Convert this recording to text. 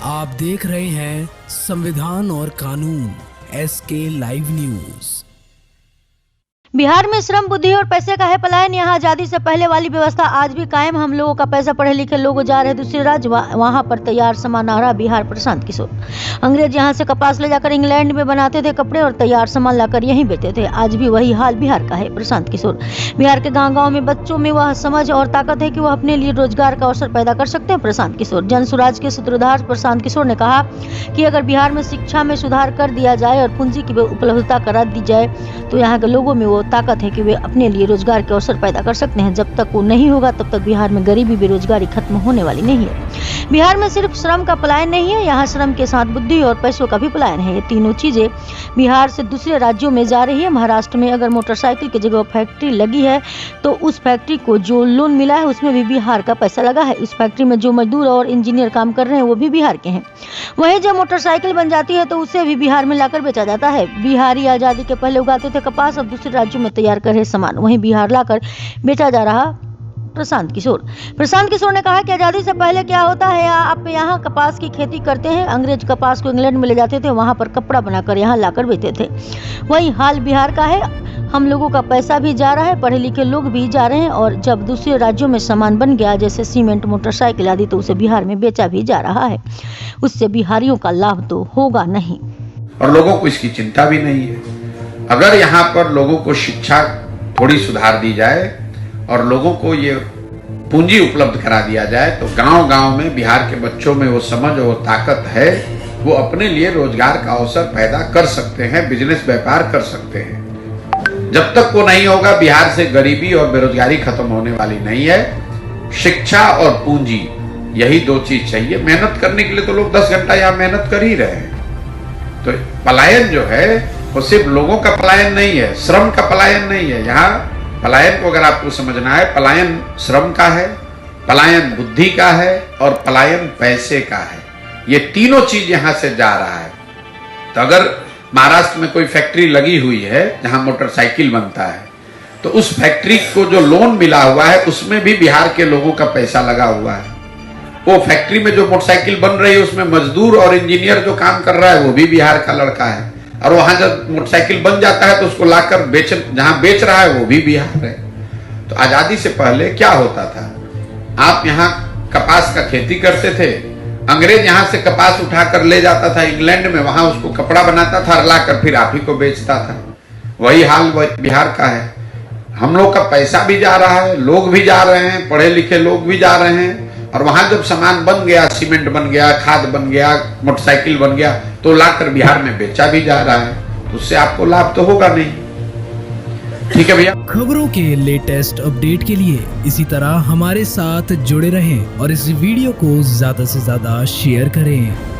आप देख रहे हैं संविधान और कानून SK लाइव न्यूज। बिहार में श्रम, बुद्धि और पैसे का है पलायन। यहाँ आजादी से पहले वाली व्यवस्था आज भी कायम। हम लोगों का पैसा, पढ़े लिखे लोग जा रहे दूसरे राज्य, वहाँ पर तैयार सामान आ रहा। बिहार प्रशांत किशोर। अंग्रेज यहाँ से कपास ले जाकर इंग्लैंड में बनाते थे कपड़े और तैयार सामान लाकर यहीं बेचते थे। आज भी वही हाल बिहार का है। प्रशांत किशोर। बिहार के गाँव में बच्चों में वह समझ और ताकत है कि वह अपने लिए रोजगार का अवसर पैदा कर सकते हैं। प्रशांत किशोर। जन स्वराज के सूत्रधार प्रशांत किशोर ने कहा कि अगर बिहार में शिक्षा में सुधार कर दिया जाए और पूंजी की उपलब्धता करा दी जाए तो यहाँ के लोगों में वो ताकत है कि वे अपने लिए रोजगार के अवसर पैदा कर सकते हैं। जब तक वो नहीं होगा तब तक बिहार में गरीबी, बेरोजगारी खत्म होने वाली नहीं है। बिहार में सिर्फ श्रम का पलायन नहीं है, यहाँ श्रम के साथ बुद्धि और पैसों का भी पलायन है। ये तीनों चीजें बिहार से दूसरे राज्यों में जा रही है। महाराष्ट्र में अगर मोटरसाइकिल की जगह फैक्ट्री लगी है तो उस फैक्ट्री को जो लोन मिला है उसमें भी बिहार का पैसा लगा है। इस फैक्ट्री में जो मजदूर और इंजीनियर काम कर रहे हैं वो भी बिहार के हैं। वहीं जब मोटरसाइकिल बन जाती है तो उसे भी बिहार में लाकर बेचा जाता है। बिहारी आजादी के पहले उगाते थे कपास, अब दूसरे राज्यों में तैयार कर रहे सामान वहीं बिहार लाकर बेचा जा रहा। प्रशांत किशोर। प्रशांत किशोर ने कहा कि आजादी से पहले क्या होता है, आप यहाँ कपास की खेती करते हैं। अंग्रेज कपास को इंग्लैंड में ले जाते थे, वहां पर कपड़ा बनाकर यहाँ लाकर बेचते थे। वही हाल बिहार का है। हम लोगों का पैसा भी जा रहा है, पढ़े लिखे लोग भी जा रहे हैं और जब दूसरे राज्यों में सामान बन गया जैसे सीमेंट, मोटरसाइकिल आदि तो उसे बिहार में बेचा भी जा रहा है। उससे बिहारियों का लाभ तो होगा नहीं और लोगों को इसकी चिंता भी नहीं है। अगर यहाँ पर लोगों को शिक्षा थोड़ी सुधार दी जाए और लोगों को ये पूंजी उपलब्ध करा दिया जाए तो गांव-गांव में बिहार के बच्चों में वो समझ और ताकत है, वो अपने लिए रोजगार का अवसर पैदा कर सकते हैं, बिजनेस व्यापार कर सकते हैं। जब तक वो नहीं होगा बिहार से गरीबी और बेरोजगारी खत्म होने वाली नहीं है। शिक्षा और पूंजी, यही दो चीज चाहिए। मेहनत करने के लिए तो लोग 10 घंटा यहाँ मेहनत कर ही रहे हैं। तो पलायन जो है वो सिर्फ लोगों का पलायन नहीं है, श्रम का पलायन नहीं है। यहाँ पलायन को अगर आपको समझना है, पलायन श्रम का है, पलायन बुद्धि का है और पलायन पैसे का है। ये तीनों चीज यहाँ से जा रहा है। तो अगर महाराष्ट्र में कोई फैक्ट्री लगी हुई है जहां मोटरसाइकिल बनता है तो उस फैक्ट्री को जो लोन मिला हुआ है उसमें भी बिहार के लोगों का पैसा लगा हुआ है। वो फैक्ट्री में जो मोटरसाइकिल बन रही है उसमें मजदूर और इंजीनियर जो काम कर रहा है वो भी बिहार का लड़का है। और वहां जब मोटरसाइकिल बन जाता है तो उसको लाकर जहां बेच रहा है वो भी बिहार है। तो आजादी से पहले क्या होता था, आप यहाँ कपास का खेती करते थे, अंग्रेज यहाँ से कपास उठाकर ले जाता था इंग्लैंड में, वहां उसको कपड़ा बनाता था और लाकर फिर आप ही को बेचता था। वही हाल बिहार का है। हम लोग का पैसा भी जा रहा है, लोग भी जा रहे हैं, पढ़े लिखे लोग भी जा रहे हैं और वहां जब सामान बन गया, सीमेंट बन गया, खाद बन गया, मोटरसाइकिल बन गया तो लाकर बिहार में बेचा भी जा रहा है। तो उससे आपको लाभ तो होगा नहीं। ठीक है भैया। खबरों के लेटेस्ट अपडेट के लिए इसी तरह हमारे साथ जुड़े रहें और इस वीडियो को ज्यादा से ज्यादा शेयर करें।